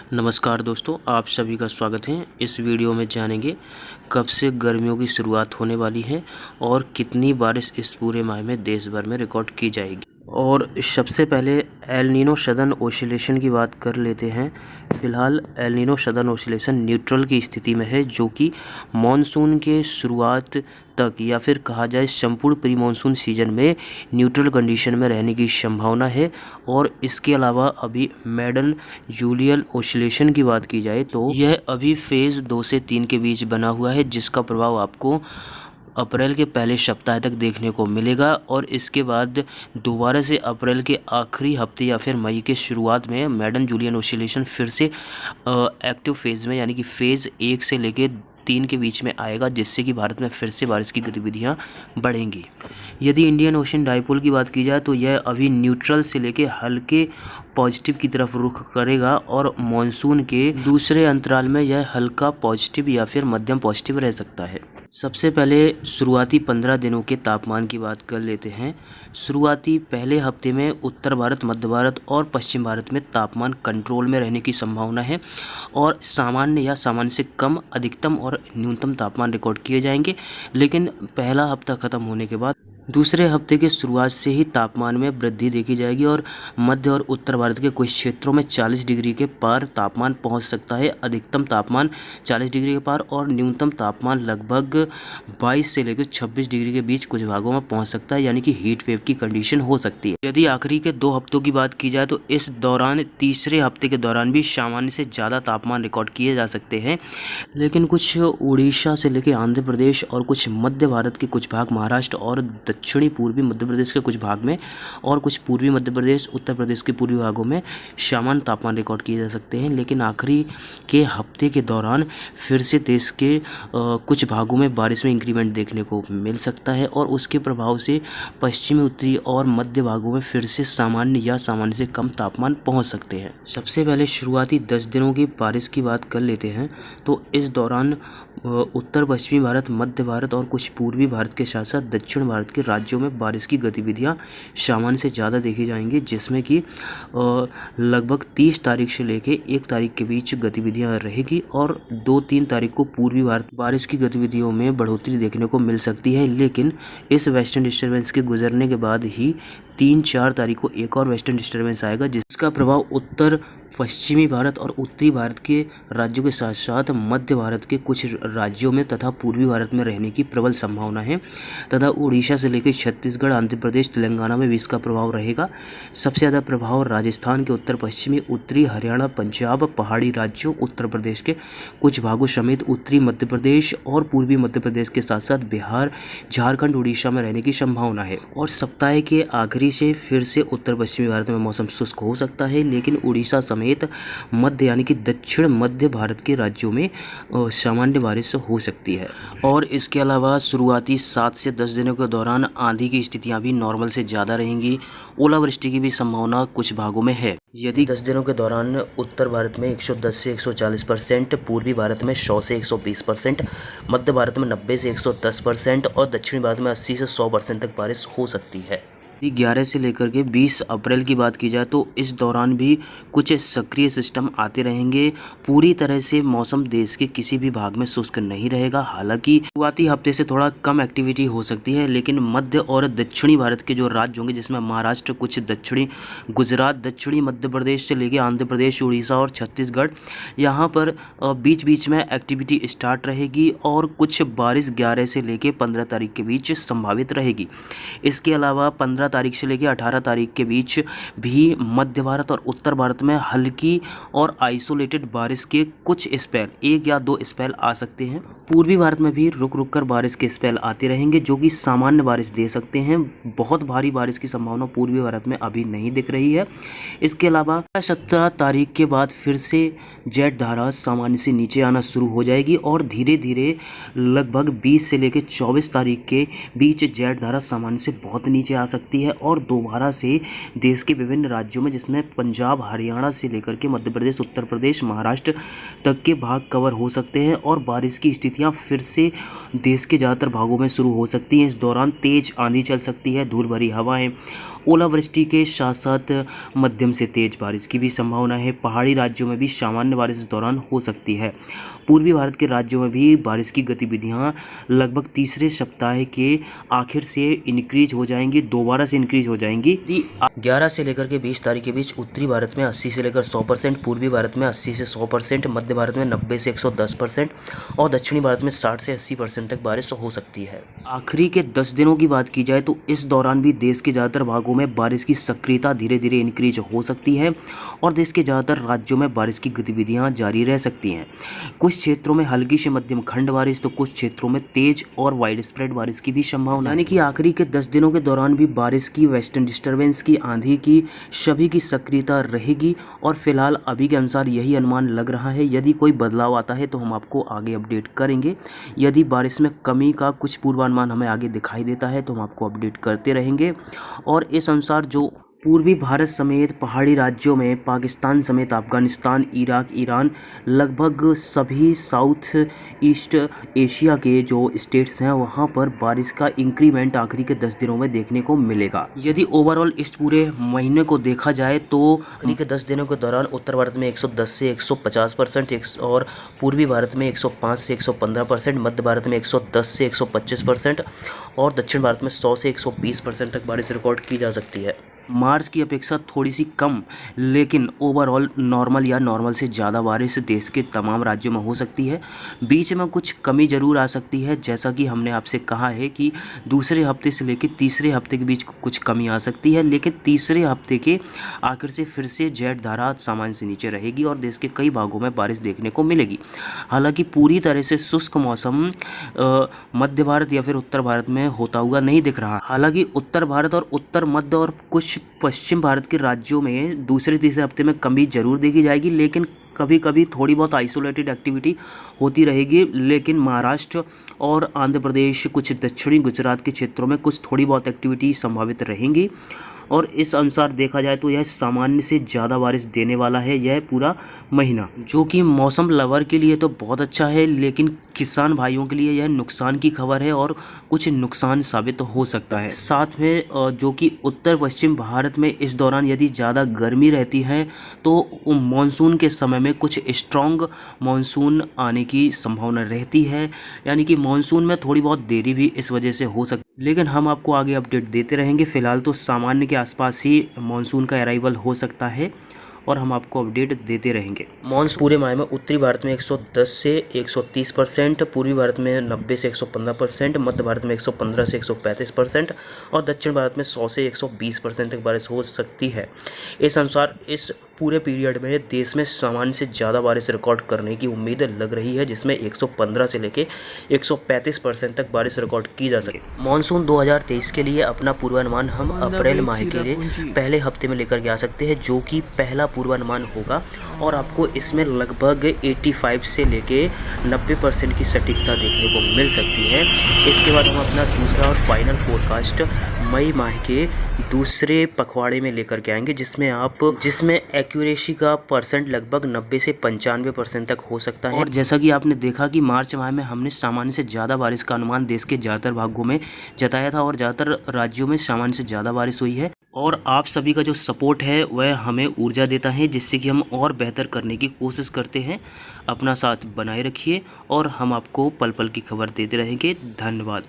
नमस्कार दोस्तों, आप सभी का स्वागत है। इस वीडियो में जानेंगे कब से गर्मियों की शुरुआत होने वाली है और कितनी बारिश इस पूरे माह में देश भर में रिकॉर्ड की जाएगी। और सबसे पहले एल नीनो सदर्न ओसिलेशन की बात कर लेते हैं। फ़िलहाल El Nino southern oscillation neutral की स्थिति में है, जो कि मानसून के शुरुआत तक या फिर कहा जाए संपूर्ण प्री मानसून सीजन में न्यूट्रल कंडीशन में रहने की संभावना है। और इसके अलावा अभी मैडन जूलियन ओसिलेशन की बात की जाए तो यह अभी फेज़ 2 से 3 के बीच बना हुआ है, जिसका प्रभाव आपको अप्रैल के पहले सप्ताह तक देखने को मिलेगा। और इसके बाद दोबारा से अप्रैल के आखिरी हफ्ते या फिर मई के शुरुआत में मैडन जूलियन ओसिलेशन फिर से एक्टिव फेज़ में यानी कि फ़ेज़ 1 से लेके 3 के बीच में आएगा, जिससे कि भारत में फिर से बारिश की गतिविधियां बढ़ेंगी। यदि इंडियन ओशन डाइपोल की बात की जाए तो यह अभी न्यूट्रल से लेके हल्के पॉजिटिव की तरफ रुख करेगा और मानसून के दूसरे अंतराल में यह हल्का पॉजिटिव या फिर मध्यम पॉजिटिव रह सकता है। सबसे पहले शुरुआती 15 दिनों के तापमान की बात कर लेते हैं। शुरुआती पहले हफ्ते में उत्तर भारत, मध्य भारत और पश्चिम भारत में तापमान कंट्रोल में रहने की संभावना है और सामान्य या सामान्य से कम अधिकतम और न्यूनतम तापमान रिकॉर्ड किए जाएंगे। लेकिन पहला हफ्ता ख़त्म होने के बाद दूसरे हफ्ते की शुरुआत से ही तापमान में वृद्धि देखी जाएगी और मध्य और उत्तर भारत के कुछ क्षेत्रों में 40 डिग्री के पार तापमान पहुंच सकता है। अधिकतम तापमान 40 डिग्री के पार और न्यूनतम तापमान लगभग 22 से लेकर 26 डिग्री के बीच कुछ भागों में पहुंच सकता है, यानी कि हीट वेव की कंडीशन हो सकती है। यदि आखिरी के 2 हफ्तों की बात की जाए तो इस दौरान तीसरे हफ्ते के दौरान भी सामान्य से ज़्यादा तापमान रिकॉर्ड किए जा सकते हैं। लेकिन कुछ उड़ीसा से लेकर आंध्र प्रदेश और कुछ मध्य भारत के कुछ भाग, महाराष्ट्र और दक्षिणी पूर्वी मध्य प्रदेश के कुछ भाग में और कुछ पूर्वी मध्य प्रदेश, उत्तर प्रदेश के पूर्वी भागों में सामान्य तापमान रिकॉर्ड किए जा सकते हैं। लेकिन आखिरी के हफ्ते के दौरान फिर से देश के कुछ भागों में बारिश में इंक्रीमेंट देखने को मिल सकता है और उसके प्रभाव से पश्चिमी, उत्तरी और मध्य भागों में फिर से सामान्य या सामान्य से कम तापमान पहुंच सकते हैं। सबसे पहले शुरुआती 10 दिनों की बारिश की बात कर लेते हैं। तो इस दौरान उत्तर पश्चिमी भारत, मध्य भारत और कुछ पूर्वी भारत के साथ साथ दक्षिण भारत के राज्यों में बारिश की गतिविधियां सामान्य से ज़्यादा देखी जाएंगी, जिसमें कि लगभग 30 तारीख से लेके 1 तारीख के बीच गतिविधियां रहेगी और 2-3 तारीख को पूर्वी भारत बारिश की गतिविधियों में बढ़ोतरी देखने को मिल सकती है। लेकिन इस वेस्टर्न डिस्टर्बेंस के गुजरने के बाद ही 3-4 तारीख को एक और वेस्टर्न डिस्टर्बेंस आएगा, जिसका प्रभाव उत्तर पश्चिमी भारत और उत्तरी भारत के राज्यों के साथ साथ मध्य भारत के कुछ राज्यों में तथा पूर्वी भारत में रहने की प्रबल संभावना है। तथा उड़ीसा से लेकर छत्तीसगढ़, आंध्र प्रदेश, तेलंगाना में भी इसका प्रभाव रहेगा। सबसे ज़्यादा प्रभाव राजस्थान के उत्तर पश्चिमी, उत्तरी हरियाणा, पंजाब, पहाड़ी राज्यों, उत्तर प्रदेश के कुछ भागों समेत उत्तरी मध्य प्रदेश और पूर्वी मध्य प्रदेश के साथ साथ बिहार, झारखंड, उड़ीसा में रहने की संभावना है। और सप्ताह के आखिरी से फिर से उत्तर पश्चिमी भारत में मौसम शुष्क हो सकता है, लेकिन उड़ीसा समेत मध्य यानी कि दक्षिण मध्य भारत के राज्यों में सामान्य बारिश हो सकती है। और इसके अलावा शुरुआती 7 से 10 दिनों के दौरान आंधी की स्थितियां भी नॉर्मल से ज़्यादा रहेंगी। ओलावृष्टि की भी संभावना कुछ भागों में है। यदि 10 दिनों के दौरान उत्तर भारत में 110 से 140%, पूर्वी भारत में 100 से 120%, मध्य भारत में 90 से 110% और दक्षिणी भारत में 80 से 100% तक बारिश हो सकती है। 11 से लेकर के 20 अप्रैल की बात की जाए तो इस दौरान भी कुछ सक्रिय सिस्टम आते रहेंगे। पूरी तरह से मौसम देश के किसी भी भाग में शुष्क नहीं रहेगा। हालांकि शुरुआती हफ्ते से थोड़ा कम एक्टिविटी हो सकती है, लेकिन मध्य और दक्षिणी भारत के जो राज्य होंगे, जिसमें महाराष्ट्र, कुछ दक्षिणी गुजरात, दक्षिणी मध्य प्रदेश से लेकर आंध्र प्रदेश, उड़ीसा और छत्तीसगढ़, यहाँ पर बीच बीच में एक्टिविटी स्टार्ट रहेगी और कुछ बारिश 11 से लेकर 15 तारीख के बीच संभावित रहेगी। इसके अलावा 15 तारीख से लेकर 18 तारीख के बीच भी मध्य भारत और उत्तर भारत में हल्की और आइसोलेटेड बारिश के कुछ स्पेल, 1 या 2 स्पेल आ सकते हैं। पूर्वी भारत में भी रुक रुक कर बारिश के स्पेल आते रहेंगे, जो कि सामान्य बारिश दे सकते हैं। बहुत भारी बारिश की संभावना पूर्वी भारत में अभी नहीं दिख रही है। इसके अलावा 17 तारीख के बाद फिर से जेट धारा सामान्य से नीचे आना शुरू हो जाएगी और धीरे धीरे लगभग 20 से लेकर 24 तारीख के बीच जेट धारा सामान्य से बहुत नीचे आ सकती है और दोबारा से देश के विभिन्न राज्यों में, जिसमें पंजाब, हरियाणा से लेकर के मध्य प्रदेश, उत्तर प्रदेश, महाराष्ट्र तक के भाग कवर हो सकते हैं और बारिश की स्थितियां फिर से देश के ज़्यादातर भागों में शुरू हो सकती हैं। इस दौरान तेज आंधी चल सकती है, धूल भरी हवाएं, ओलावृष्टि के साथ साथ मध्यम से तेज बारिश की भी संभावना है। पहाड़ी राज्यों में भी सामान्य बारिश इस दौरान हो सकती है। पूर्वी भारत के राज्यों में भी बारिश की गतिविधियां लगभग तीसरे सप्ताह के आखिर से इंक्रीज हो जाएंगी, दोबारा से इंक्रीज हो जाएंगी। 11 से लेकर के 20 तारीख के बीच उत्तरी भारत में 80 से लेकर 100%, पूर्वी भारत में 80 से 100%, मध्य भारत में 90 से 110% और दक्षिणी भारत में 60 से 80% तक बारिश हो सकती है। आखिरी के 10 दिनों की बात की जाए तो इस दौरान भी देश के ज़्यादातर भागों में बारिश की सक्रियता धीरे धीरे इंक्रीज हो सकती है और देश के ज़्यादातर राज्यों में बारिश की गतिविधियां जारी रह सकती हैं। कुछ क्षेत्रों में हल्की से मध्यम खंड बारिश तो कुछ क्षेत्रों में तेज और वाइड स्प्रेड बारिश की भी संभावना, यानी कि आखिरी के 10 दिनों के दौरान भी बारिश की, वेस्टर्न डिस्टर्बेंस की, आंधी की, सभी की सक्रियता रहेगी और फिलहाल अभी के अनुसार यही अनुमान लग रहा है। यदि कोई बदलाव आता है तो हम आपको आगे अपडेट करेंगे। यदि बारिश में कमी का कुछ पूर्वानुमान हमें आगे दिखाई देता है तो हम आपको अपडेट करते रहेंगे। और इस अनुसार जो पूर्वी भारत समेत पहाड़ी राज्यों में, पाकिस्तान समेत अफगानिस्तान, इराक, ईरान, लगभग सभी साउथ ईस्ट एशिया के जो स्टेट्स हैं वहाँ पर बारिश का इंक्रीमेंट आखिरी के 10 दिनों में देखने को मिलेगा। यदि ओवरऑल इस पूरे महीने को देखा जाए तो आखिरी के 10 दिनों के दौरान उत्तर भारत में 110 से 150% और पूर्वी भारत में 105 से 115%, मध्य भारत में 110 से 125% और दक्षिण भारत में 100 से 120% तक बारिश रिकॉर्ड की जा सकती है। मार्च की अपेक्षा थोड़ी सी कम, लेकिन ओवरऑल नॉर्मल या नॉर्मल से ज़्यादा बारिश देश के तमाम राज्यों में हो सकती है। बीच में कुछ कमी ज़रूर आ सकती है, जैसा कि हमने आपसे कहा है कि दूसरे हफ्ते से लेकर तीसरे हफ्ते के बीच कुछ कमी आ सकती है, लेकिन तीसरे हफ्ते के आखिर से फिर से जेट धारा सामान्य से नीचे रहेगी और देश के कई भागों में बारिश देखने को मिलेगी। हालांकि पूरी तरह से शुष्क मौसम मध्य भारत या फिर उत्तर भारत में होता हुआ नहीं दिख रहा। हालांकि उत्तर भारत और उत्तर मध्य और कुछ पश्चिम भारत के राज्यों में दूसरे तीसरे हफ्ते में कमी जरूर देखी जाएगी, लेकिन कभी कभी थोड़ी बहुत आइसोलेटेड एक्टिविटी होती रहेगी। लेकिन महाराष्ट्र और आंध्र प्रदेश, कुछ दक्षिणी गुजरात के क्षेत्रों में कुछ थोड़ी बहुत एक्टिविटी संभावित रहेंगी और इस अनुसार देखा जाए तो यह सामान्य से ज़्यादा बारिश देने वाला है यह पूरा महीना, जो कि मौसम लवर के लिए तो बहुत अच्छा है, लेकिन किसान भाइयों के लिए यह नुकसान की खबर है और कुछ नुकसान साबित हो सकता है। साथ में जो कि उत्तर पश्चिम भारत में इस दौरान यदि ज़्यादा गर्मी रहती है तो मानसून के समय में कुछ स्ट्रॉन्ग मानसून आने की संभावना रहती है, यानी कि मानसून में थोड़ी बहुत देरी भी इस वजह से हो सकती है, लेकिन हम आपको आगे अपडेट देते रहेंगे। फिलहाल तो सामान्य के आसपास ही मानसून का अराइवल हो सकता है और हम आपको अपडेट देते रहेंगे। मानसून पूरे माह में उत्तरी भारत में 110 से 130%, पूर्वी भारत में 90 से 115%, मध्य भारत में 115 से 135% और दक्षिण भारत में 100 से 120% तक बारिश हो सकती है। इस अनुसार इस पूरे पीरियड में देश में सामान्य से ज़्यादा बारिश रिकॉर्ड करने की उम्मीद लग रही है, जिसमें 115 से लेकर 135% तक बारिश रिकॉर्ड की जा सके। मानसून 2023 के लिए अपना पूर्वानुमान हम अप्रैल माह के लिए पहले हफ्ते में लेकर के आ सकते हैं, जो कि पहला पूर्वानुमान होगा और आपको इसमें लगभग 85 से लेके 90% की सटीकता देखने को मिल सकती है। इसके बाद हम अपना दूसरा और फाइनल फोरकास्ट मई माह के दूसरे पखवाड़े में लेकर के आएंगे, जिसमें एक्यूरेसी का परसेंट लगभग 90 से 95% तक हो सकता है। और जैसा कि आपने देखा कि मार्च माह में हमने सामान्य से ज़्यादा बारिश का अनुमान देश के ज़्यादातर भागों में जताया था और ज़्यादातर राज्यों में सामान्य से ज़्यादा बारिश हुई है और आप सभी का जो सपोर्ट है वह हमें ऊर्जा देता है, जिससे कि हम और बेहतर करने की कोशिश करते हैं। अपना साथ बनाए रखिए और हम आपको पल पल की खबर देते रहेंगे। धन्यवाद।